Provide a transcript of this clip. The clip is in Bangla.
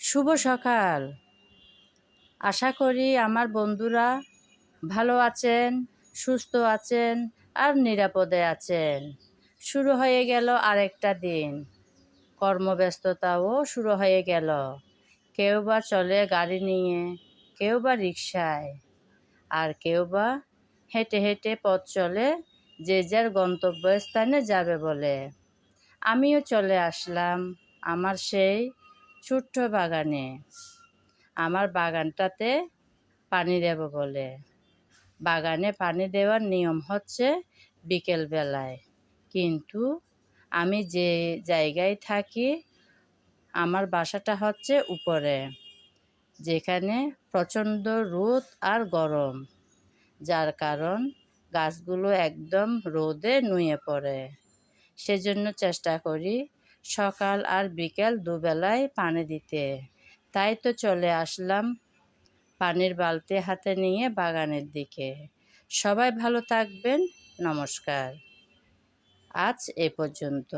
শুভ সকাল। আশা করি আমার বন্ধুরা ভালো আছেন, সুস্থ আছেন আর নিরাপদে আছেন। শুরু হয়ে গেল আরেকটা দিন। কর্মব্যস্ততাও শুরু হয়ে গেল। কেউ বা চলে গাড়ি নিয়ে, কেউ বা রিকশায়, আর কেউ বা হেঁটে হেঁটে পথ চলে যে যার গন্তব্যস্থানে যাবে বলে। আমিও চলে আসলাম আমার সেই ছোট্ট বাগানে। আমার বাগানটাতে পানি দেব বলে। বাগানে পানি দেওয়ার নিয়ম হচ্ছে বিকেলবেলায়। কিন্তু আমি যে জায়গায় থাকি, আমার বাসাটা হচ্ছে উপরে, যেখানে প্রচণ্ড রোদ আর গরম, যার কারণ গাছগুলো একদম রোদে নুয়ে পড়ে। সেজন্য চেষ্টা করি সকাল আর বিকেল দুবেলায় পানি দিতে। তাই তো চলে আসলাম পানির বালতি হাতে নিয়ে বাগানের দিকে। সবাই ভালো থাকবেন। নমস্কার। আজ এ পর্যন্ত।